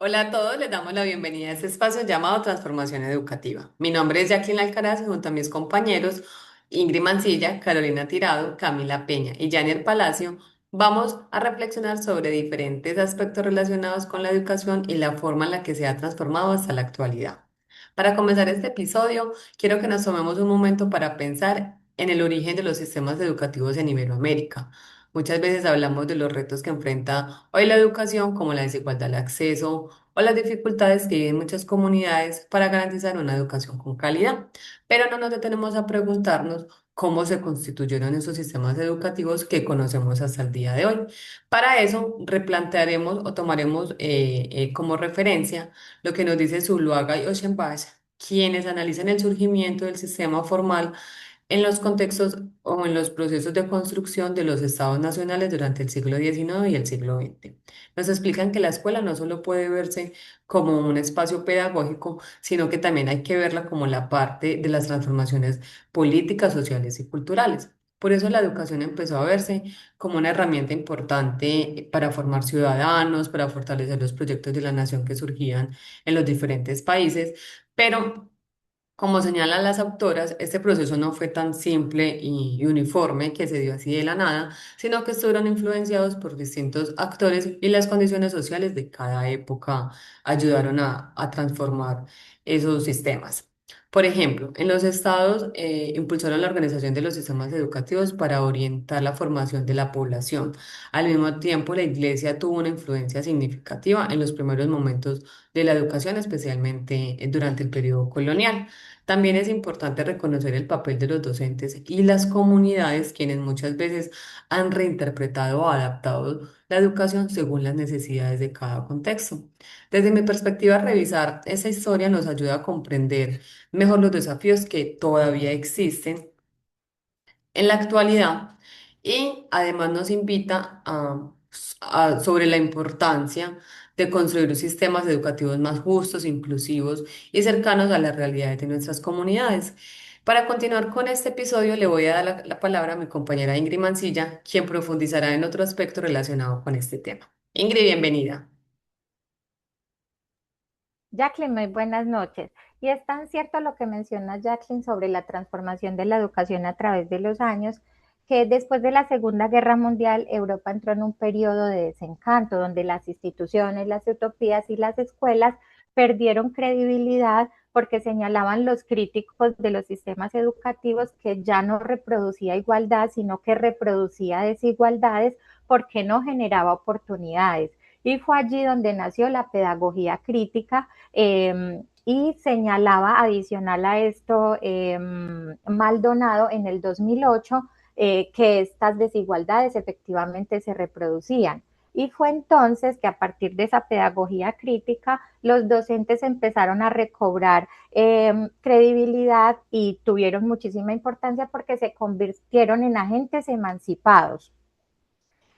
Hola a todos, les damos la bienvenida a este espacio llamado Transformación Educativa. Mi nombre es Jacqueline Alcaraz y junto a mis compañeros Ingrid Mancilla, Carolina Tirado, Camila Peña y Janier Palacio, vamos a reflexionar sobre diferentes aspectos relacionados con la educación y la forma en la que se ha transformado hasta la actualidad. Para comenzar este episodio, quiero que nos tomemos un momento para pensar en el origen de los sistemas educativos en Iberoamérica. Muchas veces hablamos de los retos que enfrenta hoy la educación, como la desigualdad de acceso o las dificultades que viven muchas comunidades para garantizar una educación con calidad. Pero no nos detenemos a preguntarnos cómo se constituyeron esos sistemas educativos que conocemos hasta el día de hoy. Para eso, replantearemos o tomaremos como referencia lo que nos dice Zuluaga y Oshenbach, quienes analizan el surgimiento del sistema formal en los contextos o en los procesos de construcción de los estados nacionales durante el siglo XIX y el siglo XX. Nos explican que la escuela no solo puede verse como un espacio pedagógico, sino que también hay que verla como la parte de las transformaciones políticas, sociales y culturales. Por eso la educación empezó a verse como una herramienta importante para formar ciudadanos, para fortalecer los proyectos de la nación que surgían en los diferentes países, pero como señalan las autoras, este proceso no fue tan simple y uniforme que se dio así de la nada, sino que estuvieron influenciados por distintos actores y las condiciones sociales de cada época ayudaron a transformar esos sistemas. Por ejemplo, en los estados impulsaron la organización de los sistemas educativos para orientar la formación de la población. Al mismo tiempo, la iglesia tuvo una influencia significativa en los primeros momentos de la educación, especialmente durante el periodo colonial. También es importante reconocer el papel de los docentes y las comunidades, quienes muchas veces han reinterpretado o adaptado la educación según las necesidades de cada contexto. Desde mi perspectiva, revisar esa historia nos ayuda a comprender mejor los desafíos que todavía existen en la actualidad y además nos invita sobre la importancia de construir sistemas educativos más justos, inclusivos y cercanos a las realidades de nuestras comunidades. Para continuar con este episodio, le voy a dar la palabra a mi compañera Ingrid Mancilla, quien profundizará en otro aspecto relacionado con este tema. Ingrid, bienvenida. Jacqueline, muy buenas noches. Y es tan cierto lo que menciona Jacqueline sobre la transformación de la educación a través de los años, que después de la Segunda Guerra Mundial, Europa entró en un periodo de desencanto, donde las instituciones, las utopías y las escuelas perdieron credibilidad porque señalaban los críticos de los sistemas educativos que ya no reproducía igualdad, sino que reproducía desigualdades porque no generaba oportunidades. Y fue allí donde nació la pedagogía crítica, y señalaba adicional a esto Maldonado en el 2008 que estas desigualdades efectivamente se reproducían. Y fue entonces que a partir de esa pedagogía crítica, los docentes empezaron a recobrar credibilidad y tuvieron muchísima importancia porque se convirtieron en agentes emancipados.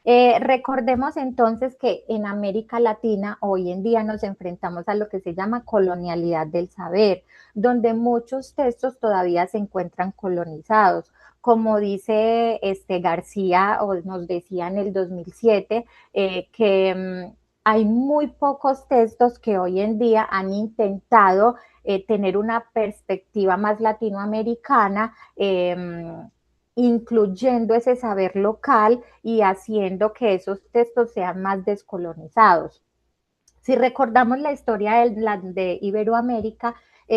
Recordemos entonces que en América Latina hoy en día nos enfrentamos a lo que se llama colonialidad del saber, donde muchos textos todavía se encuentran colonizados. Como dice García, o nos decía en el 2007, que hay muy pocos textos que hoy en día han intentado tener una perspectiva más latinoamericana, incluyendo ese saber local y haciendo que esos textos sean más descolonizados. Si recordamos la historia de Iberoamérica,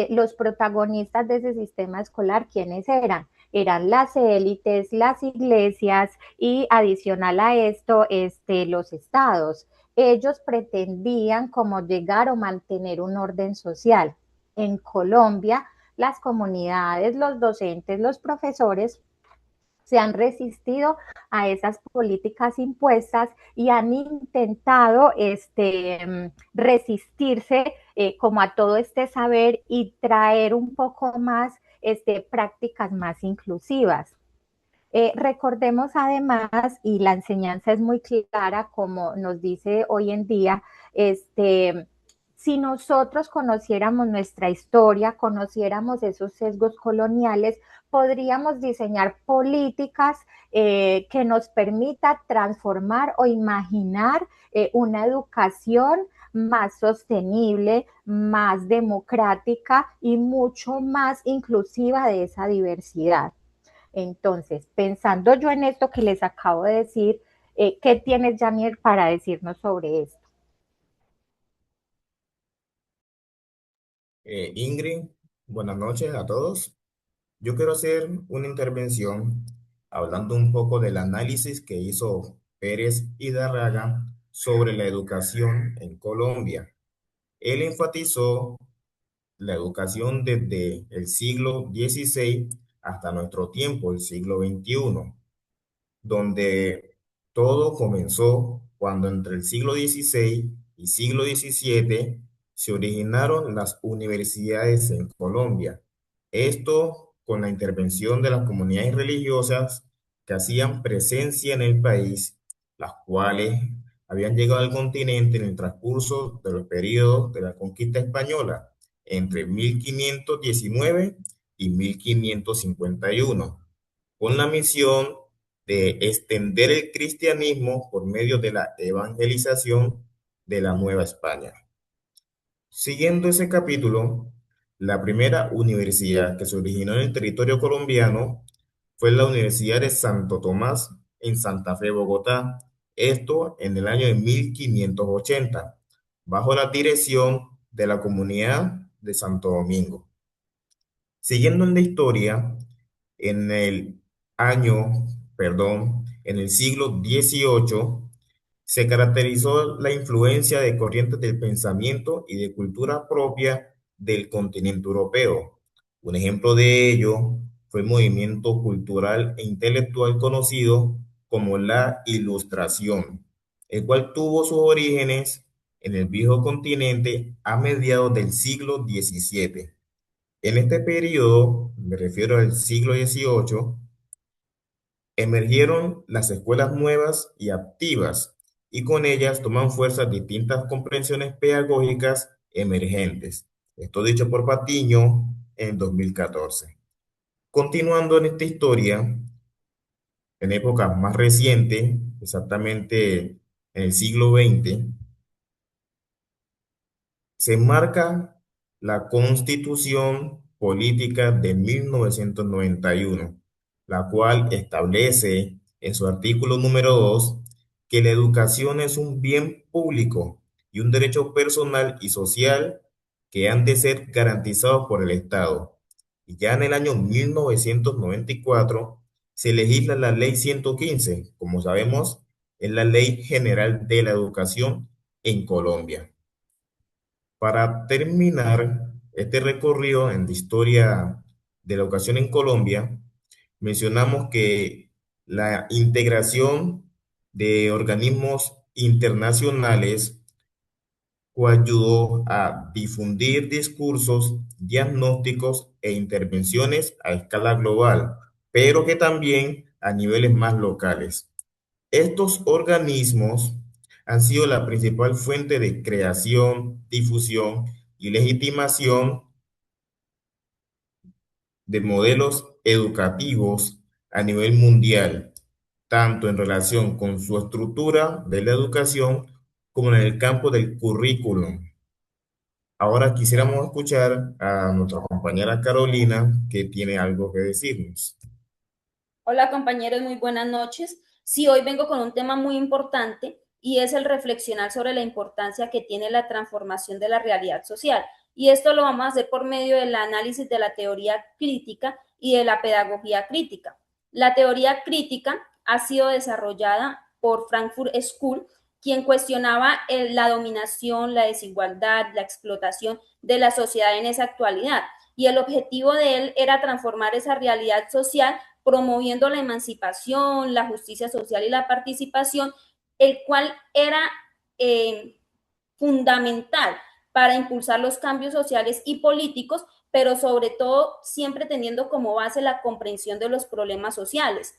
los protagonistas de ese sistema escolar, ¿quiénes eran? Eran las élites, las iglesias y adicional a esto, los estados. Ellos pretendían como llegar o mantener un orden social. En Colombia, las comunidades, los docentes, los profesores se han resistido a esas políticas impuestas y han intentado resistirse como a todo este saber y traer un poco más prácticas más inclusivas. Recordemos además, y la enseñanza es muy clara, como nos dice hoy en día, si nosotros conociéramos nuestra historia, conociéramos esos sesgos coloniales, podríamos diseñar políticas que nos permita transformar o imaginar una educación más sostenible, más democrática y mucho más inclusiva de esa diversidad. Entonces, pensando yo en esto que les acabo de decir, ¿qué tienes, Janiel, para decirnos sobre esto? Ingrid, buenas noches a todos. Yo quiero hacer una intervención hablando un poco del análisis que hizo Pérez Hidarraga sobre la educación en Colombia. Él enfatizó la educación desde el siglo XVI hasta nuestro tiempo, el siglo XXI, donde todo comenzó cuando entre el siglo XVI y siglo XVII se originaron las universidades en Colombia. Esto con la intervención de las comunidades religiosas que hacían presencia en el país, las cuales habían llegado al continente en el transcurso de los periodos de la conquista española, entre 1519 y 1551, con la misión de extender el cristianismo por medio de la evangelización de la Nueva España. Siguiendo ese capítulo, la primera universidad que se originó en el territorio colombiano fue la Universidad de Santo Tomás en Santa Fe, Bogotá, esto en el año de 1580, bajo la dirección de la comunidad de Santo Domingo. Siguiendo en la historia, en el año, en el siglo XVIII, se caracterizó la influencia de corrientes del pensamiento y de cultura propia del continente europeo. Un ejemplo de ello fue el movimiento cultural e intelectual conocido como la Ilustración, el cual tuvo sus orígenes en el viejo continente a mediados del siglo XVII. En este periodo, me refiero al siglo XVIII, emergieron las escuelas nuevas y activas, y con ellas toman fuerza distintas comprensiones pedagógicas emergentes. Esto dicho por Patiño en 2014. Continuando en esta historia, en épocas más recientes, exactamente en el siglo XX, se marca la Constitución Política de 1991, la cual establece en su artículo número 2 que la educación es un bien público y un derecho personal y social que han de ser garantizados por el Estado. Y ya en el año 1994 se legisla la Ley 115, como sabemos, es la Ley General de la Educación en Colombia. Para terminar este recorrido en la historia de la educación en Colombia, mencionamos que la integración de organismos internacionales ayudó a difundir discursos, diagnósticos e intervenciones a escala global, pero que también a niveles más locales. Estos organismos han sido la principal fuente de creación, difusión y legitimación de modelos educativos a nivel mundial, tanto en relación con su estructura de la educación como en el campo del currículum. Ahora quisiéramos escuchar a nuestra compañera Carolina, que tiene algo que decirnos. Hola compañeros, muy buenas noches. Sí, hoy vengo con un tema muy importante y es el reflexionar sobre la importancia que tiene la transformación de la realidad social. Y esto lo vamos a hacer por medio del análisis de la teoría crítica y de la pedagogía crítica. La teoría crítica ha sido desarrollada por Frankfurt School, quien cuestionaba la dominación, la desigualdad, la explotación de la sociedad en esa actualidad. Y el objetivo de él era transformar esa realidad social promoviendo la emancipación, la justicia social y la participación, el cual era fundamental para impulsar los cambios sociales y políticos, pero sobre todo siempre teniendo como base la comprensión de los problemas sociales.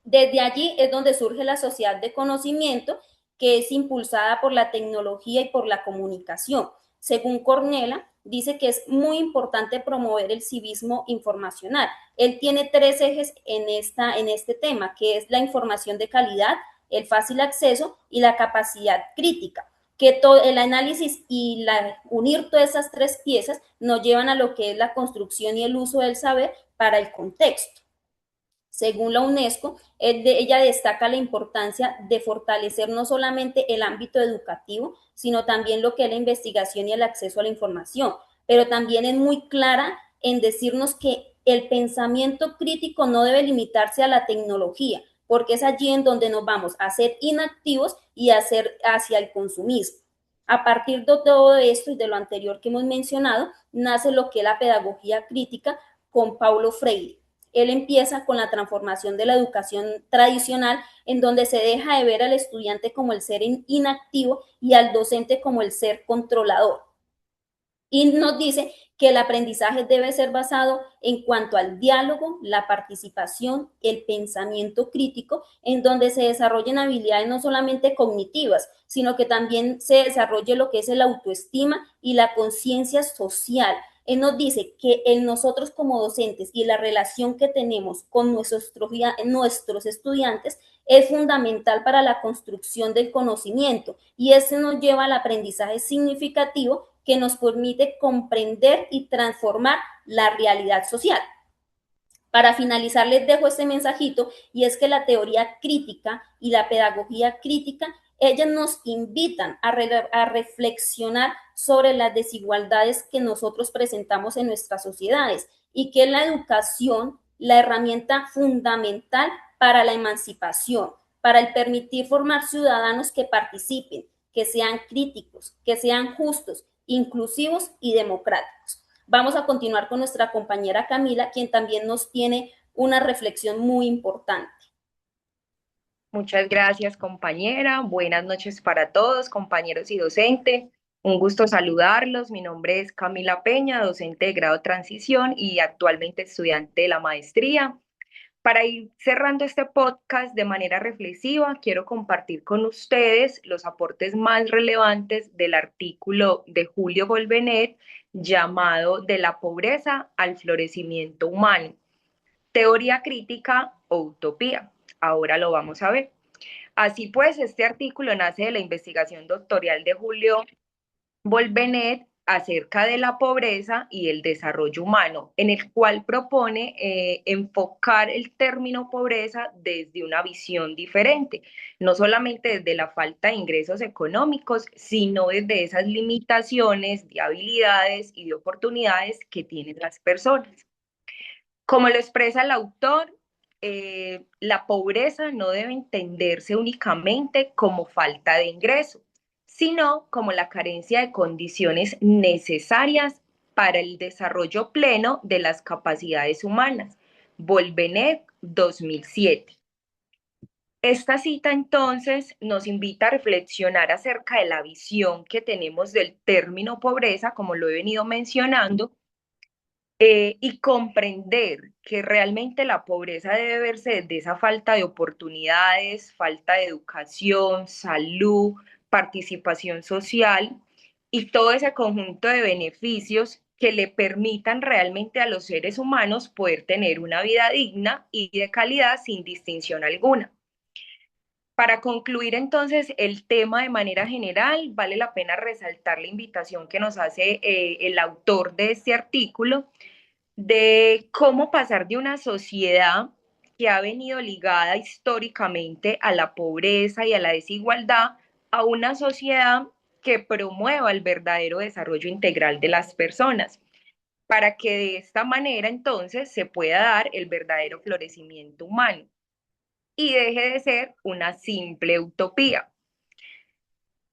Desde allí es donde surge la sociedad de conocimiento, que es impulsada por la tecnología y por la comunicación. Según Cornella, dice que es muy importante promover el civismo informacional. Él tiene tres ejes en este tema, que es la información de calidad, el fácil acceso y la capacidad crítica. que todo el análisis y unir todas esas tres piezas nos llevan a lo que es la construcción y el uso del saber para el contexto. Según la UNESCO, ella destaca la importancia de fortalecer no solamente el ámbito educativo, sino también lo que es la investigación y el acceso a la información, pero también es muy clara en decirnos que el pensamiento crítico no debe limitarse a la tecnología, porque es allí en donde nos vamos a ser inactivos y a ser hacia el consumismo. A partir de todo esto y de lo anterior que hemos mencionado, nace lo que es la pedagogía crítica con Paulo Freire. Él empieza con la transformación de la educación tradicional, en donde se deja de ver al estudiante como el ser inactivo y al docente como el ser controlador. Y nos dice que el aprendizaje debe ser basado en cuanto al diálogo, la participación, el pensamiento crítico, en donde se desarrollen habilidades no solamente cognitivas, sino que también se desarrolle lo que es el autoestima y la conciencia social. Él nos dice que en nosotros como docentes y la relación que tenemos con nuestros estudiantes es fundamental para la construcción del conocimiento y eso nos lleva al aprendizaje significativo que nos permite comprender y transformar la realidad social. Para finalizar, les dejo este mensajito y es que la teoría crítica y la pedagogía crítica, ellas nos invitan a reflexionar sobre las desigualdades que nosotros presentamos en nuestras sociedades y que es la educación la herramienta fundamental para la emancipación, para el permitir formar ciudadanos que participen, que sean críticos, que sean justos, inclusivos y democráticos. Vamos a continuar con nuestra compañera Camila, quien también nos tiene una reflexión muy importante. Muchas gracias, compañera. Buenas noches para todos, compañeros y docente. Un gusto saludarlos. Mi nombre es Camila Peña, docente de grado transición y actualmente estudiante de la maestría. Para ir cerrando este podcast de manera reflexiva, quiero compartir con ustedes los aportes más relevantes del artículo de Julio Golvenet llamado De la pobreza al florecimiento humano, teoría crítica o utopía. Ahora lo vamos a ver. Así pues, este artículo nace de la investigación doctoral de Julio Golvenet acerca de la pobreza y el desarrollo humano, en el cual propone enfocar el término pobreza desde una visión diferente, no solamente desde la falta de ingresos económicos, sino desde esas limitaciones de habilidades y de oportunidades que tienen las personas. Como lo expresa el autor, la pobreza no debe entenderse únicamente como falta de ingreso, sino como la carencia de condiciones necesarias para el desarrollo pleno de las capacidades humanas. Volvenet, 2007. Esta cita entonces nos invita a reflexionar acerca de la visión que tenemos del término pobreza, como lo he venido mencionando, y comprender que realmente la pobreza debe verse desde esa falta de oportunidades, falta de educación, salud, participación social y todo ese conjunto de beneficios que le permitan realmente a los seres humanos poder tener una vida digna y de calidad sin distinción alguna. Para concluir entonces el tema de manera general, vale la pena resaltar la invitación que nos hace el autor de este artículo de cómo pasar de una sociedad que ha venido ligada históricamente a la pobreza y a la desigualdad a una sociedad que promueva el verdadero desarrollo integral de las personas, para que de esta manera entonces se pueda dar el verdadero florecimiento humano y deje de ser una simple utopía.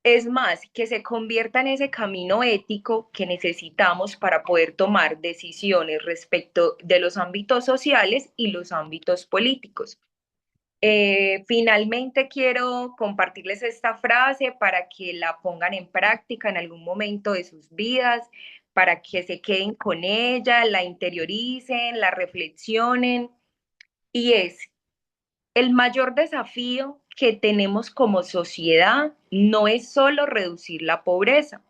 Es más, que se convierta en ese camino ético que necesitamos para poder tomar decisiones respecto de los ámbitos sociales y los ámbitos políticos. Finalmente quiero compartirles esta frase para que la pongan en práctica en algún momento de sus vidas, para que se queden con ella, la interioricen, la reflexionen, y es: el mayor desafío que tenemos como sociedad no es solo reducir la pobreza,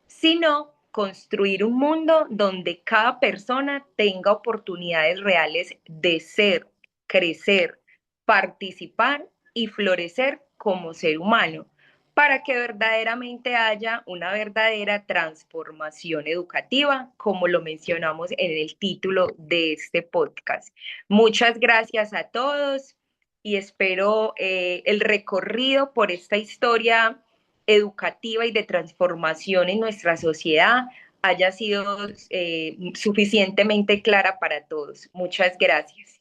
sino construir un mundo donde cada persona tenga oportunidades reales de ser, crecer, participar y florecer como ser humano, para que verdaderamente haya una verdadera transformación educativa, como lo mencionamos en el título de este podcast. Muchas gracias a todos y espero el recorrido por esta historia educativa y de transformación en nuestra sociedad haya sido suficientemente clara para todos. Muchas gracias.